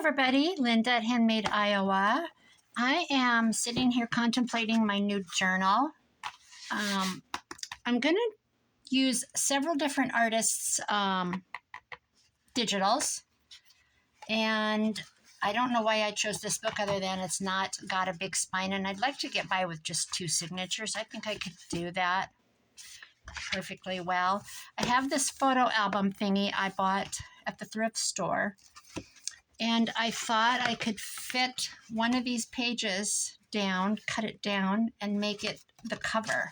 everybody, Linda at Handmade Iowa. I am sitting here contemplating my new journal. I'm going to use several different artists' digitals, and I don't know why I chose this book other than it's not got a big spine, and I'd like to get by with just 2 signatures. I think I could do that perfectly well. I have this photo album thingy I bought at the thrift store, and I thought I could fit one of these pages down, cut it down, and make it the cover.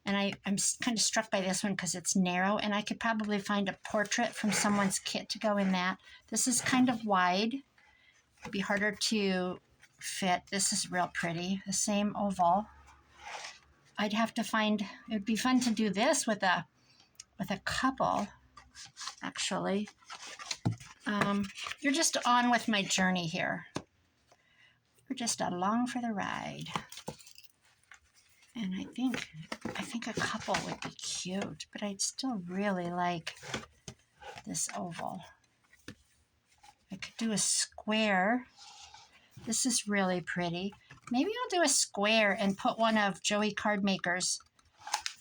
And I'm kind of struck by this one because it's narrow, and I could probably find a portrait from someone's kit to go in that. This is kind of wide. It'd be harder to fit. This is real pretty. The same oval. I'd have to find, it would be fun to do this with a couple, actually. You're just on with my journey here. You're just along for the ride. And I think a couple would be cute, but I'd still really like this oval. I could do a square. This is really pretty. Maybe I'll do a square and put one of Joey Cardmaker's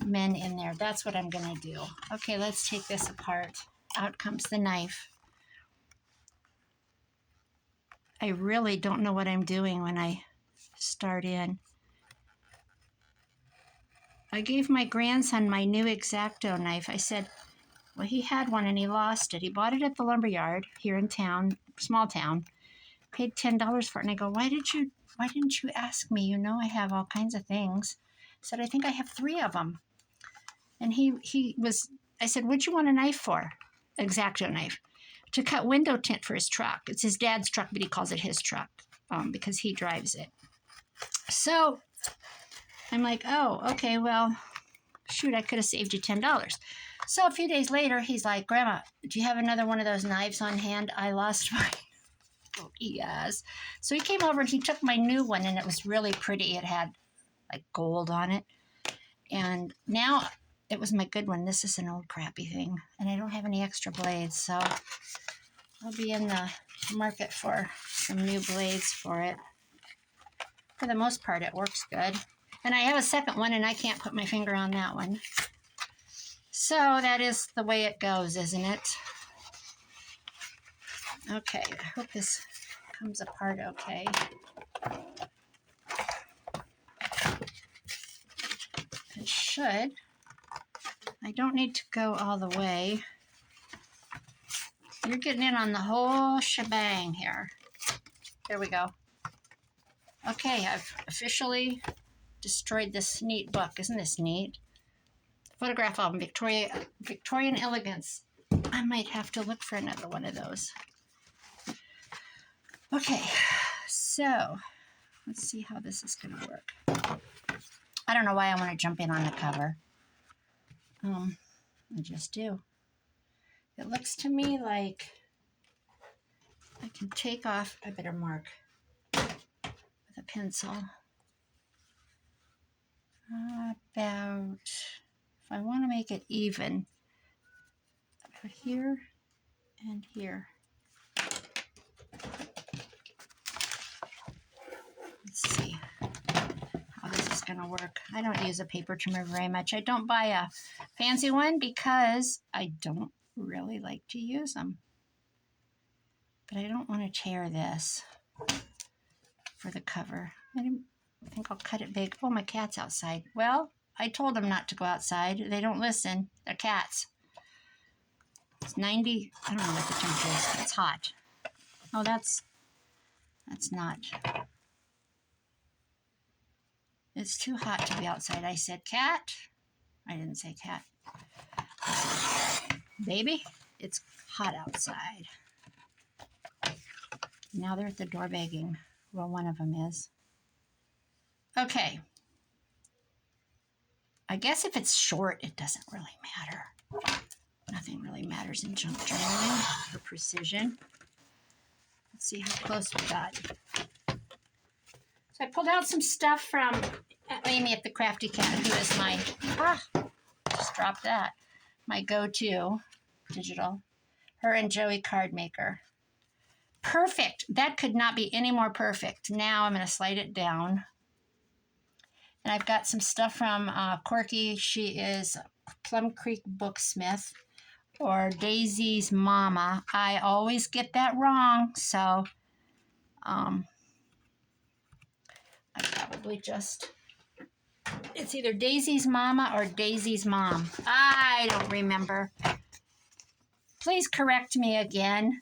men in there. That's what I'm going to do. Okay, let's take this apart. Out comes the knife. I really don't know what I'm doing when I start in. I gave my grandson my new X-Acto knife. I said, well, he had one and he lost it. He bought it at the lumberyard here in town, small town. Paid $10 for it. And I go, why didn't you ask me? You know I have all kinds of things. I said, I think I have 3 of them. And I said, what'd you want a knife for? X-Acto knife. To cut window tint for his truck. It's his dad's truck, but he calls it his truck because he drives it. So I'm like, oh, okay, well, shoot, I could have saved you $10. So a few days later, he's like, Grandma, do you have another one of those knives on hand? I lost mine. Oh, yes. So he came over and he took my new one, and it was really pretty. It had like gold on it. And now it was my good one. This is an old crappy thing, and I don't have any extra blades, so I'll be in the market for some new blades for it. For the most part, it works good. And I have a second one, and I can't put my finger on that one. So that is the way it goes, isn't it? Okay, I hope this comes apart okay. It should. I don't need to go all the way. You're getting in on the whole shebang here. There we go. Okay, I've officially destroyed this neat book. Isn't this neat? Photograph album, Victorian Elegance. I might have to look for another one of those. Okay, so let's see how this is going to work. I don't know why I want to jump in on the cover. I just do. It looks to me like I can take off, I better mark with a pencil. About, if I want to make it even, about here and here. Let's see how this is going to work. I don't use a paper trimmer very much. I don't buy a fancy one because I don't really like to use them. But I don't want to tear this for the cover. I think I'll cut it big. Oh, my cat's outside. Well, I told them not to go outside. They don't listen. They're cats. It's 90. I don't know what the temperature is. It's hot. Oh, that's not. It's too hot to be outside. I said cat. I didn't say cat. Baby, it's hot outside. Now they're at the door begging. Well, one of them is. Okay. I guess if it's short, it doesn't really matter. Nothing really matters in junk journaling for precision. Let's see how close we got. So I pulled out some stuff from Amy at the Crafty Cat, who is my, just dropped that, my go-to digital. Her and Joey Cardmaker. perfect. That could not be any more perfect. Now I'm going to slide it down. And I've got some stuff from Corky. She is Plum Creek Booksmith, or Daisy's Mama. I always get that wrong, so I probably just, it's either Daisy's Mama or Daisy's Mom. I don't remember. Please correct me again.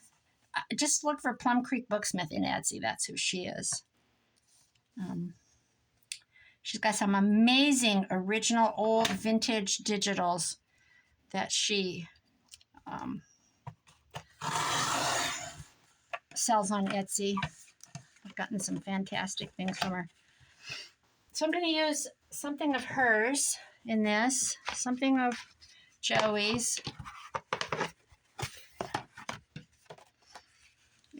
Just look for Plum Creek Booksmith in Etsy. That's who she is. She's got some amazing original old vintage digitals that she sells on Etsy. I've gotten some fantastic things from her. So I'm going to use something of hers in this, something of Joey's,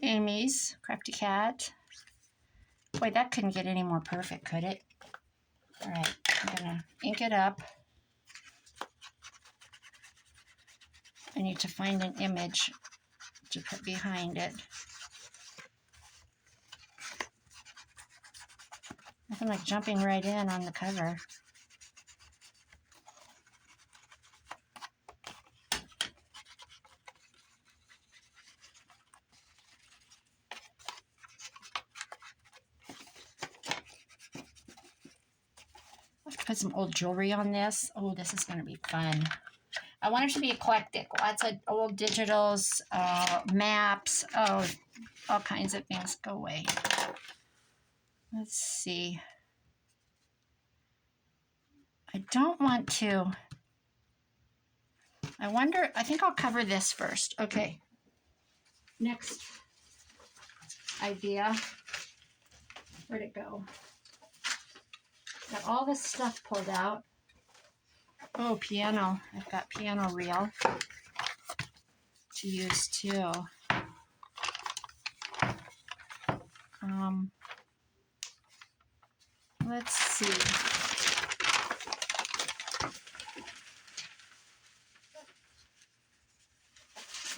Amy's, Crafty Cat. Boy, that couldn't get any more perfect, could it? All right, I'm going to ink it up. I need to find an image to put behind it. Nothing like jumping right in on the cover. Put some old jewelry on this. Oh, this is going to be fun. I want it to be eclectic. Lots of old digitals, maps, oh, all kinds of things. Go away. Let's see. I don't want to. I wonder, I think I'll cover this first. Okay. Next idea. Where'd it go? Got all this stuff pulled out. Oh, piano. I've got piano reel to use too. Let's see.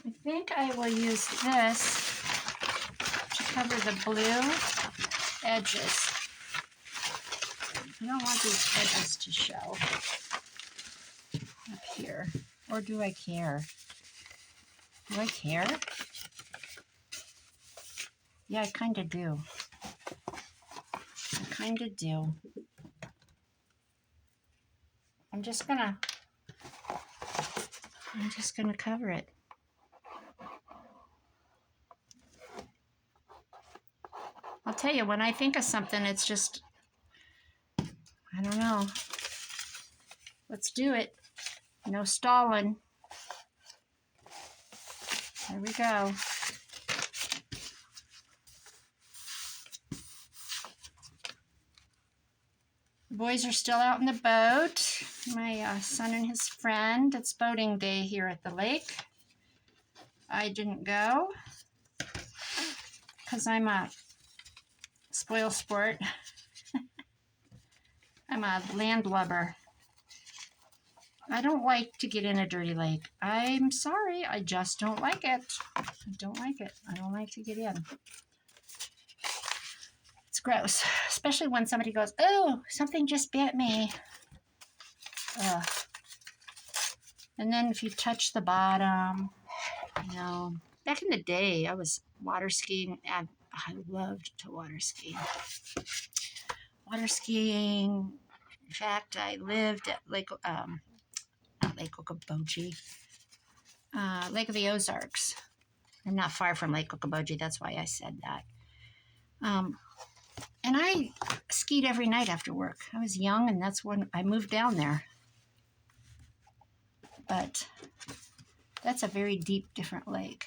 I think I will use this to cover the blue edges. I don't want these edges to show up here. Or do I care? Do I care? Yeah, I kind of do. I kind of do. I'm just gonna cover it. I'll tell you, when I think of something, it's just, I don't know. Let's do it. No stalling. There we go. The boys are still out in the boat. My son and his friend. It's boating day here at the lake. I didn't go because I'm a spoil sport. I'm a landlubber. I don't like to get in a dirty lake. I'm sorry, I just don't like it. I don't like it. I don't like to get in. It's gross, especially when somebody goes, oh, something just bit me. Ugh. And then if you touch the bottom, you know, back in the day, I was water skiing. I loved to water ski. Water skiing. In fact, I lived at not Lake Okoboji, Lake of the Ozarks. I'm not far from Lake Okoboji. That's why I said that. And I skied every night after work. I was young, and that's when I moved down there. But that's a very deep, different lake.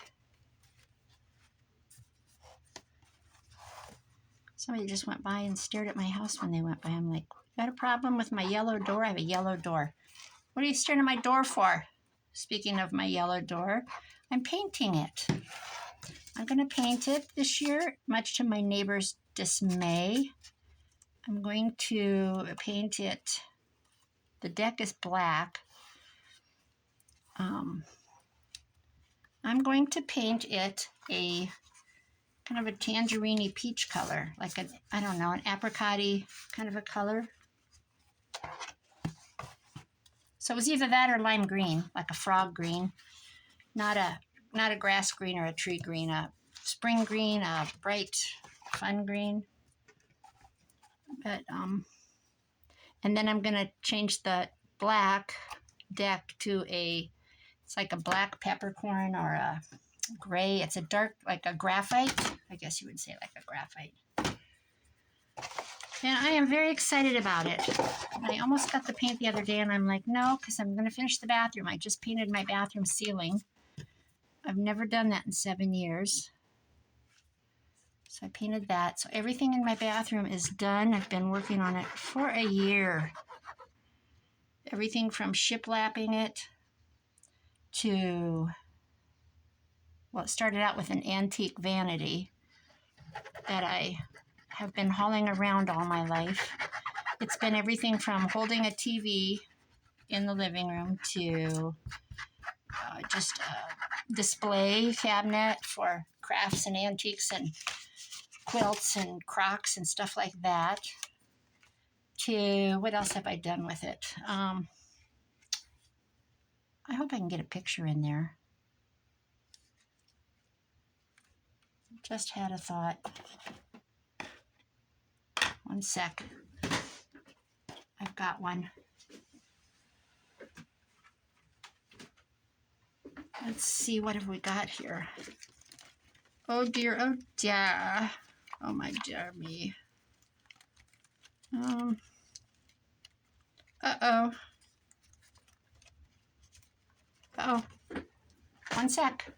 Somebody just went by and stared at my house when they went by. I'm like, got a problem with my yellow door? I have a yellow door. What are you staring at my door for? Speaking of my yellow door, I'm painting it. I'm going to paint it this year, much to my neighbor's dismay. I'm going to paint it. The deck is black. I'm going to paint it a kind of a tangerine-y peach color, like an, I don't know, an apricot-y kind of a color. So it was either that or lime green, like a frog green, not a grass green or a tree green, a spring green, a bright, fun green. But and then I'm gonna change the black deck to it's like a black peppercorn or a gray. It's a dark, like a graphite. I guess you would say like a graphite. And I am very excited about it. I almost got the paint the other day and I'm like, no, because I'm going to finish the bathroom. I just painted my bathroom ceiling. I've never done that in 7 years. So I painted that. So everything in my bathroom is done. I've been working on it for a year. Everything from shiplapping it to, well, it started out with an antique vanity that I have been hauling around all my life. It's been everything from holding a TV in the living room to just a display cabinet for crafts and antiques and quilts and crocks and stuff like that, to what else have I done with it? I hope I can get a picture in there. Just had a thought. One sec. I've got one. Let's see, what have we got here? Oh dear, oh dear. Oh my dear me. Uh-oh. Uh-oh. One sec.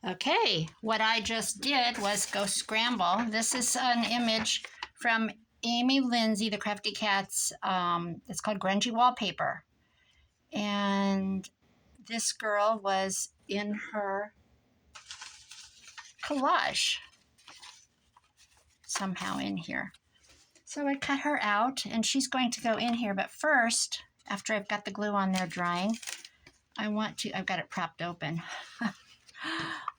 Okay, what I just did was go scramble. This is an image from Amy Lindsay, the Crafty Cat's, it's called Grungy Wallpaper. And this girl was in her collage somehow in here. So I cut her out and she's going to go in here. But first, after I've got the glue on there drying, I've got it propped open.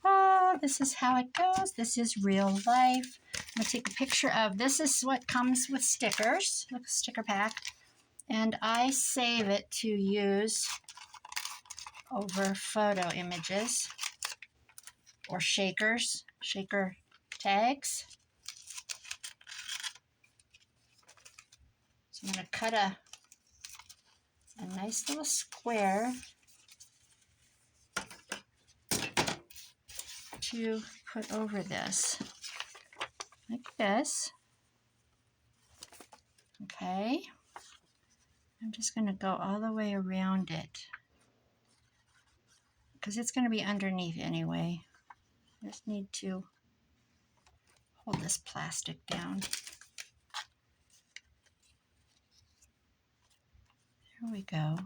Oh, this is how it goes. This is real life. I'm going to take a picture of, this is what comes with stickers, like a sticker pack. And I save it to use over photo images or shaker tags. So I'm going to cut a nice little square to put over this, like this. Okay. I'm just going to go all the way around it because it's going to be underneath anyway. I just need to hold this plastic down. There we go.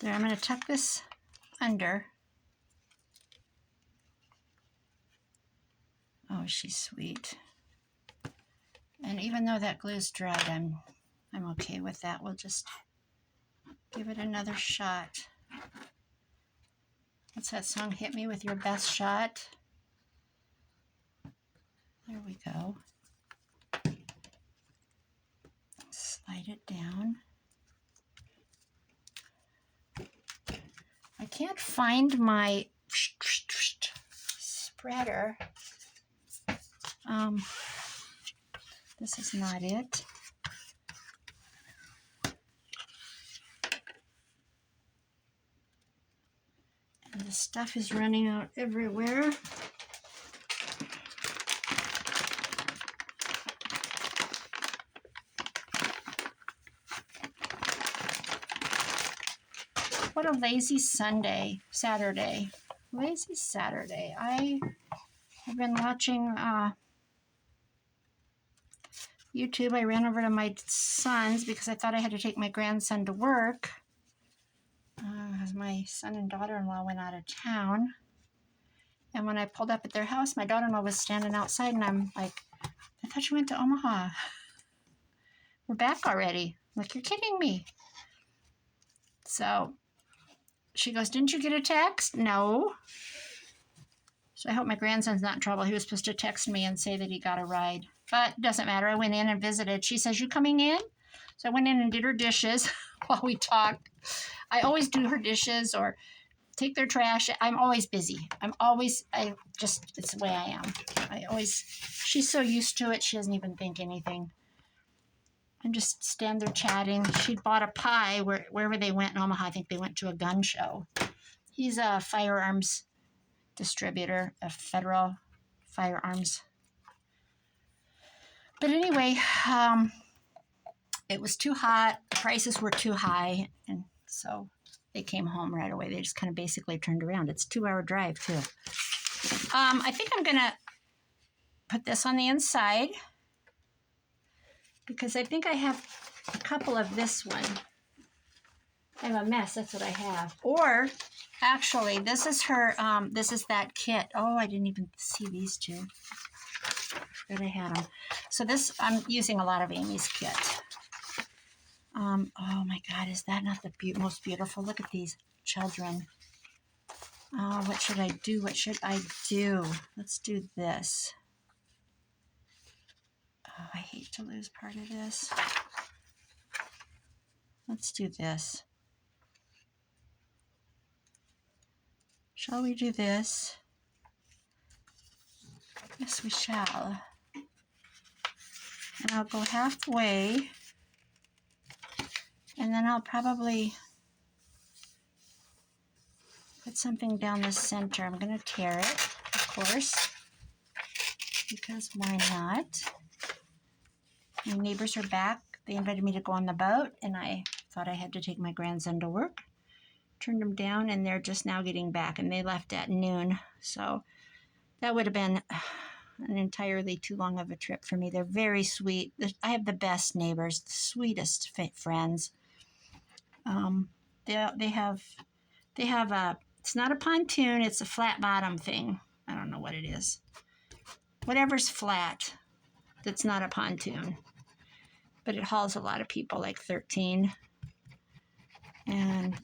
There, I'm going to tuck this under. Oh, she's sweet. And even though that glue's dried, I'm okay with that. We'll just give it another shot. What's that song? Hit me with your best shot. There we go. Slide it down. I can't find my spreader. This is not it. And the stuff is running out everywhere. What a lazy Saturday. Lazy Saturday. I have been watching YouTube. I ran over to my son's because I thought I had to take my grandson to work. My son and daughter-in-law went out of town. And when I pulled up at their house, my daughter-in-law was standing outside and I'm like, I thought you went to Omaha. We're back already. Like, you're kidding me. So she goes, didn't you get a text? No. So I hope my grandson's not in trouble. He was supposed to text me and say that he got a ride. But it doesn't matter. I went in and visited. She says, you coming in? So I went in and did her dishes while we talked. I always do her dishes or take their trash. I'm always busy. It's the way I am. She's so used to it, she doesn't even think anything. I'm just stand there chatting. She bought a pie wherever they went in Omaha. I think they went to a gun show. He's a firearms distributor, a federal firearms. But anyway, it was too hot. Prices were too high. And so they came home right away. They just kind of basically turned around. It's a 2-hour drive, too. I think I'm going to put this on the inside because I think I have a couple of this one. I have a mess. That's what I have. Or, actually, this is her, this is that kit. Oh, I didn't even see these two. I forgot I had them. So this, I'm using a lot of Amy's kit. Oh my God, is that not the most beautiful? Look at these children. Oh, what should I do? What should I do? Let's do this. Oh, I hate to lose part of this. Let's do this. Shall we do this? Yes, we shall. And I'll go halfway. And then I'll probably put something down the center. I'm going to tear it, of course, because why not? My neighbors are back. They invited me to go on the boat, and I thought I had to take my grandson to work. Turned them down, and they're just now getting back, and they left at noon. So that would have been an entirely too long of a trip for me. They're very sweet. I have the best neighbors, the sweetest friends. They have a, it's not a pontoon, it's a flat bottom thing. I don't know what it is. Whatever's flat, that's not a pontoon. But it hauls a lot of people, like 13. And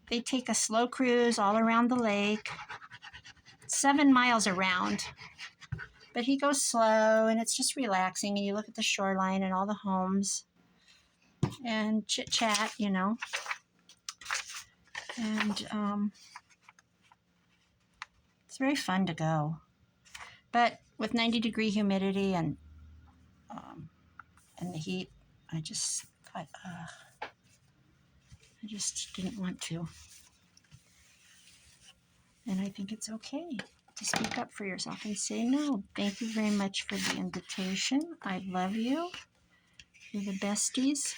they take a slow cruise all around the lake, 7 miles around. But he goes slow, and it's just relaxing, and you look at the shoreline and all the homes, and chit-chat, you know. And it's very fun to go. But with 90-degree humidity and the heat, I just thought, I just didn't want to. And I think it's okay to speak up for yourself and say no. Thank you very much for the invitation. I love you. You're the besties.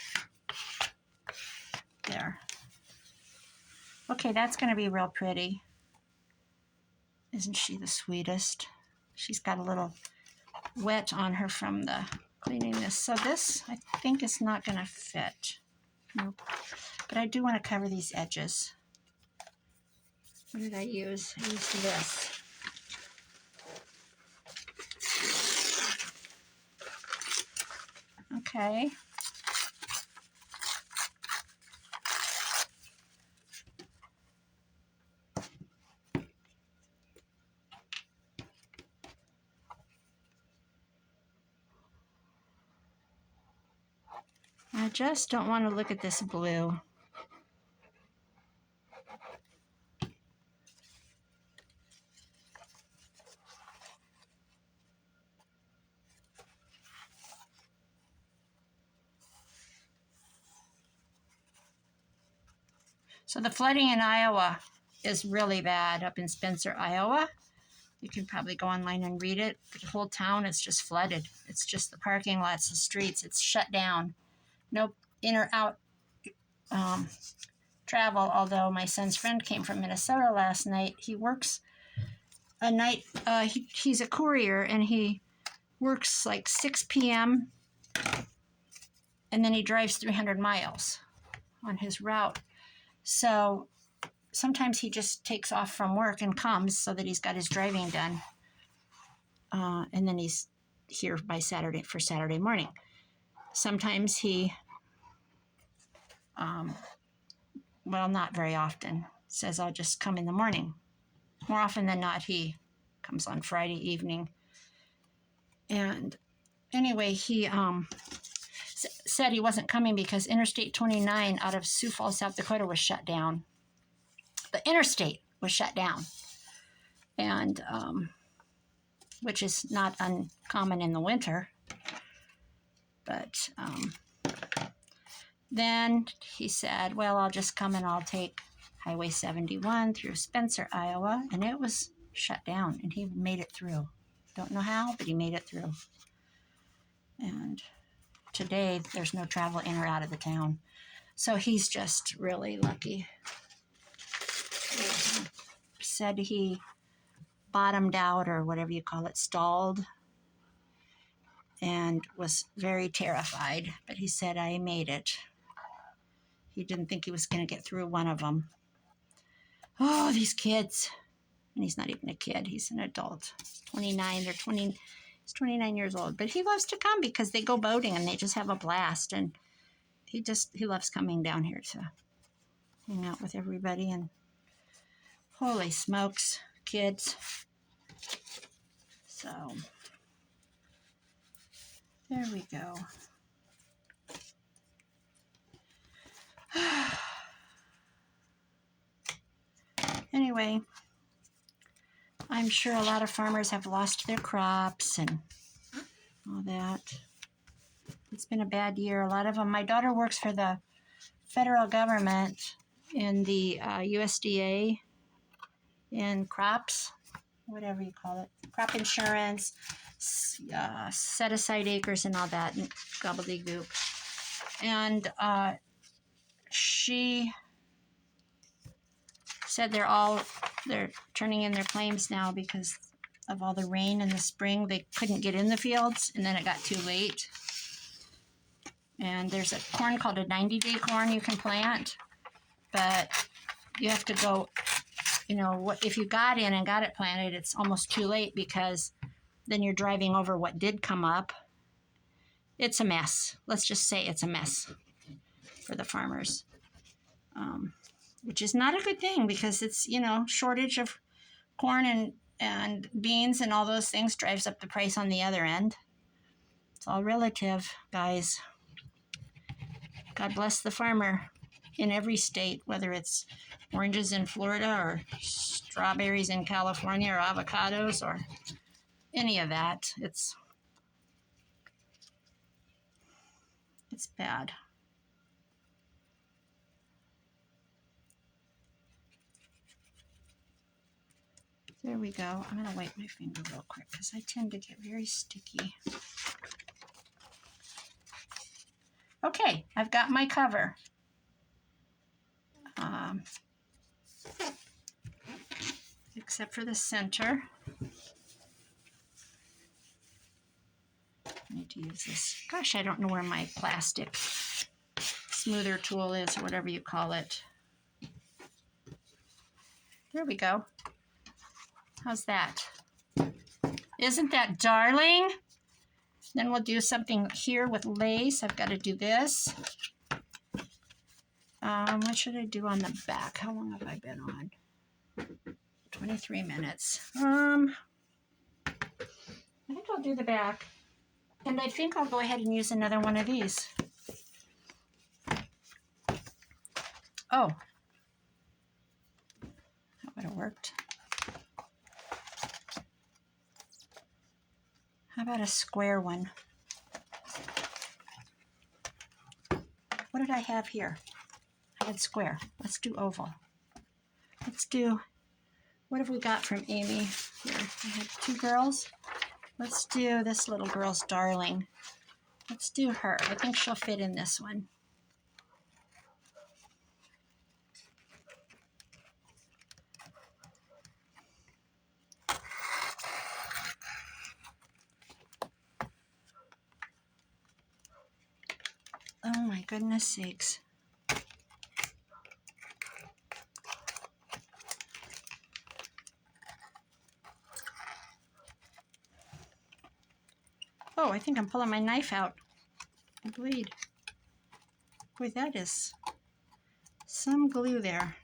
There. Okay, that's going to be real pretty. Isn't she the sweetest? She's got a little wet on her from the cleaning this. So this, I think, is not going to fit. Nope. But I do want to cover these edges. What did I use? I used this. Okay. I just don't want to look at this blue. So the flooding in Iowa is really bad up in Spencer, Iowa. You can probably go online and read it. The whole town is just flooded. It's just the parking lots, the streets. It's shut down. No in or out travel, although my son's friend came from Minnesota last night. He works a night, he's a courier, and he works like 6 p.m. and then he drives 300 miles on his route. So sometimes he just takes off from work and comes so that he's got his driving done. And then he's here by Saturday for Saturday morning. Sometimes he Well, not very often. Says I'll just come in the morning. More often than not, he comes on Friday evening. And anyway, he said he wasn't coming because Interstate 29 out of Sioux Falls, South Dakota was shut down. The interstate was shut down, and which is not uncommon in the winter. But then he said, well, I'll just come and I'll take Highway 71 through Spencer, Iowa, and it was shut down, and he made it through. Don't know how, but he made it through. And today, there's no travel in or out of the town. So he's just really lucky. Said he bottomed out, or whatever you call it, stalled, and was very terrified. But he said, I made it. He didn't think he was going to get through one of them. Oh, these kids. And he's not even a kid. He's an adult. He's 29. He's 29 years old. But he loves to come because they go boating and they just have a blast. And he loves coming down here to hang out with everybody. And holy smokes, kids. So, there we go. Anyway, I'm sure a lot of farmers have lost their crops and all that. It's been a bad year. A lot of them. My daughter works for the federal government in the USDA in crops, whatever you call it, crop insurance, set aside acres and all that, and gobbledygook. And she said they're turning in their claims now because of all the rain in the spring. They couldn't get in the fields, and then it got too late. And there's a corn called a 90-day corn you can plant, but you have to go, if you got in and got it planted, it's almost too late because then you're driving over what did come up. It's a mess. Let's just say it's a mess for the farmers, which is not a good thing because it's, shortage of corn and beans and all those things drives up the price on the other end. It's all relative, guys. God bless the farmer in every state, whether it's oranges in Florida or strawberries in California or avocados or any of that. It's bad. There we go. I'm going to wipe my finger real quick because I tend to get very sticky. Okay, I've got my cover. Except for the center. I need to use this. Gosh, I don't know where my plastic smoother tool is, or whatever you call it. There we go. How's that? Isn't that darling? Then we'll do something here with lace. I've got to do this. What should I do on the back? How long have I been on? 23 minutes. I think I'll do the back. And I think I'll go ahead and use another one of these. Oh. That would have worked. How about a square one? What did I have here? I had square. Let's do oval. What have we got from Amy here? I had two girls. Let's do this little girl's darling. Let's do her. I think she'll fit in this one. Oh my goodness sakes. Oh, I think I'm pulling my knife out. I bleed. Boy, that is some glue there.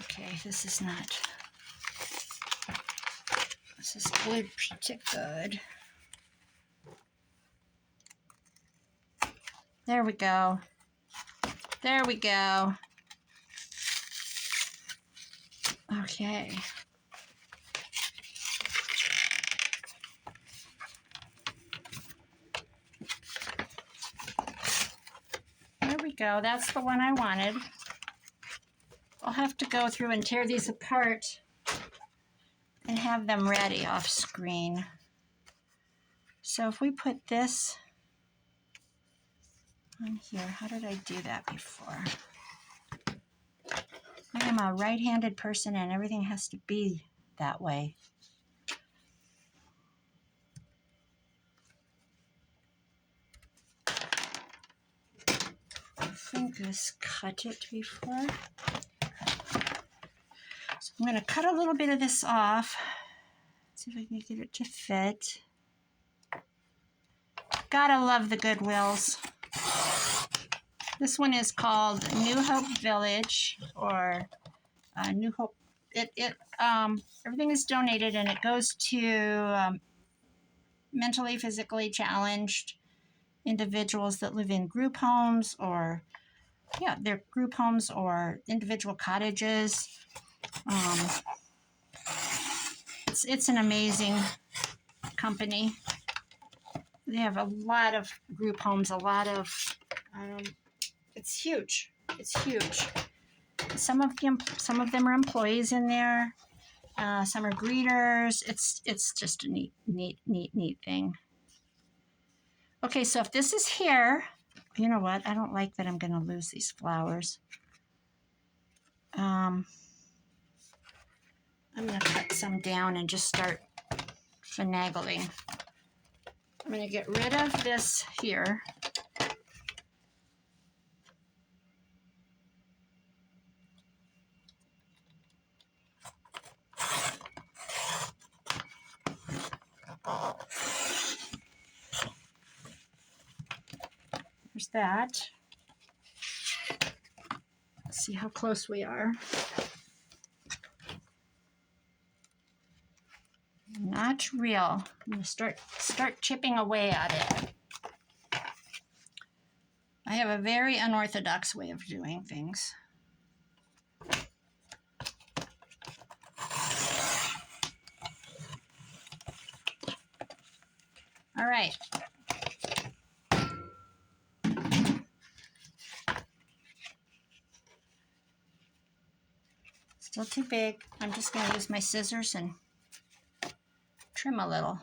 Okay, this is glued pretty good. There we go. There we go. Okay. There we go. That's the one I wanted. I'll have to go through and tear these apart and have them ready off screen. So if we put this on here, how did I do that before? I am a right-handed person and everything has to be that way. I think this cut it before. So I'm going to cut a little bit of this off. See if I can get it to fit. Gotta love the Goodwills. This one is called New Hope Village, or New Hope. Everything is donated and it goes to mentally, physically challenged individuals that live in group homes, or they're group homes or individual cottages. It's an amazing company. They have a lot of group homes, a lot of, it's huge. It's huge. Some of them are employees in there. Some are greeters. It's just a neat thing. Okay, so if this is here, you know what? I don't like that I'm going to lose these flowers. I'm going to cut some down and just start finagling. I'm going to get rid of this here. There's that. Let's see how close we are. Not real. I'm going to start chipping away at it. I have a very unorthodox way of doing things. All right. Still too big. I'm just going to use my scissors and trim a little.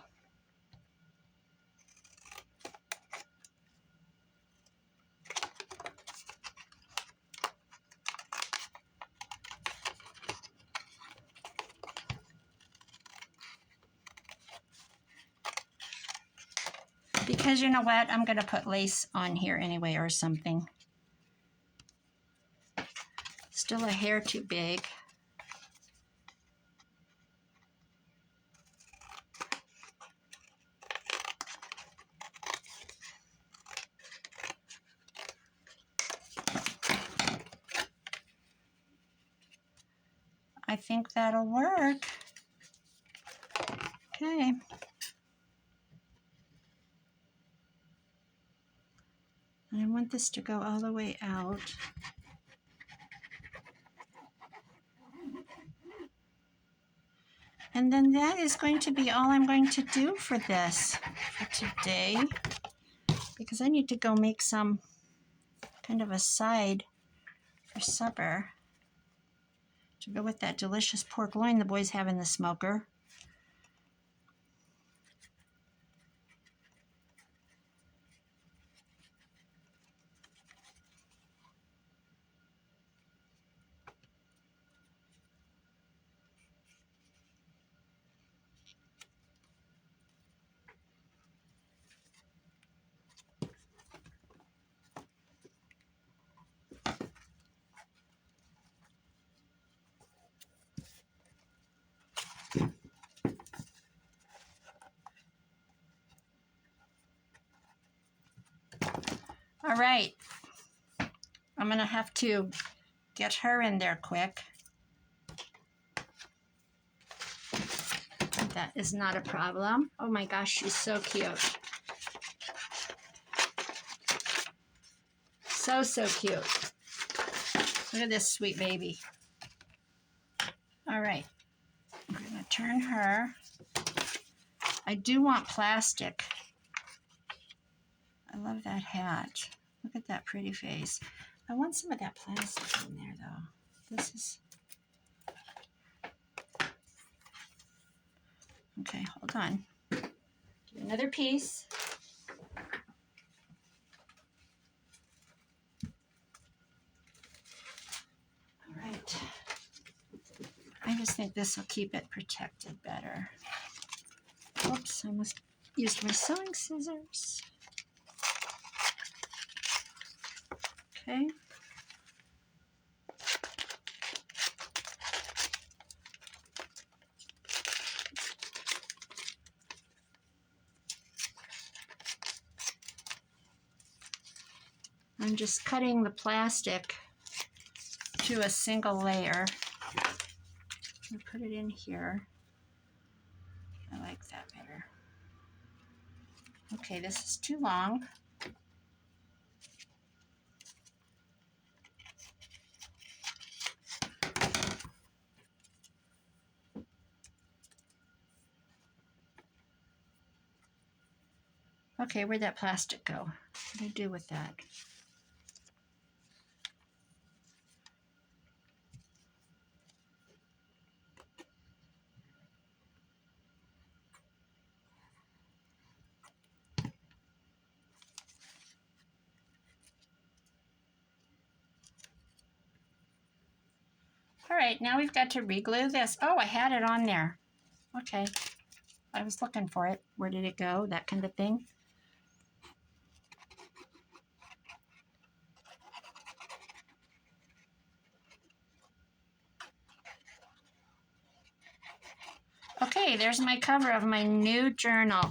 Because you know what? I'm going to put lace on here anyway or something. Still a hair too big. I think that'll work. Okay. I want this to go all the way out. And then that is going to be all I'm going to do for this for today, because I need to go make some kind of a side for supper to go with that delicious pork loin the boys have in the smoker. right. I'm going to have to get her in there quick. That is not a problem. Oh my gosh, she's so cute. So, so cute. Look at this sweet baby. All right. I'm going to turn her. I do want plastic. I love that hat. Look at that pretty face. I want some of that plastic in there, though. This is... Okay, hold on. Do another piece. All right. I just think this will keep it protected better. Oops, I almost used my sewing scissors. Okay. I'm just cutting the plastic to a single layer. I'll put it in here. I like that better. Okay, this is too long. Okay, where'd that plastic go? What did I do with that? All right, now we've got to reglue this. Oh, I had it on there. Okay, I was looking for it. Where did it go? That kind of thing. Okay, there's my cover of my new journal.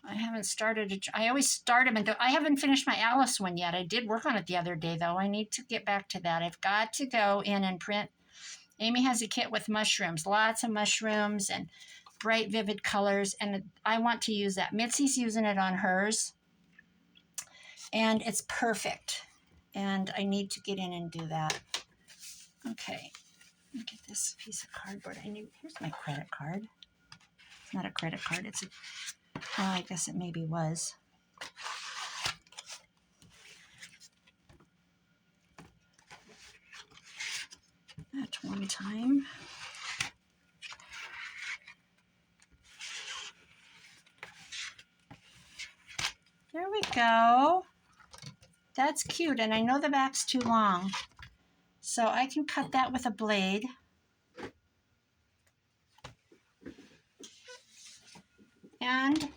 I haven't started. I always start them and I haven't finished my Alice one yet. I did work on it the other day, though. I need to get back to that. I've got to go in and print. Amy has a kit with mushrooms, lots of mushrooms and bright, vivid colors, and I want to use that. Mitzi's using it on hers, and it's perfect. And I need to get in and do that. Okay, let me get this piece of cardboard. Here's my credit card. It's not a credit card. It's a... Oh, I guess it maybe was. At one time. There we go. That's cute, and I know the back's too long, so I can cut that with a blade. And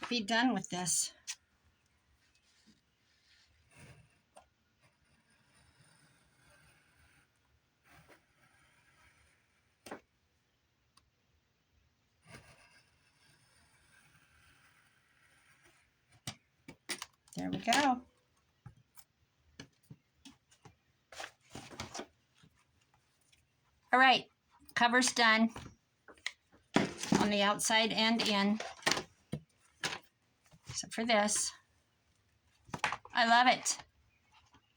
be done with this. There we go. All right, cover's done on the outside and in, except for this. I love it.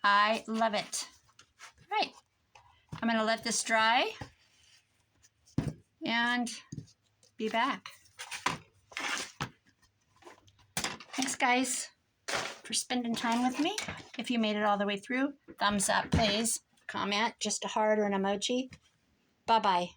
I love it. All right, I'm gonna let this dry and be back. Thanks, guys, for spending time with me. If you made it all the way through, thumbs up, please. Comment, just a heart or an emoji. Bye-bye.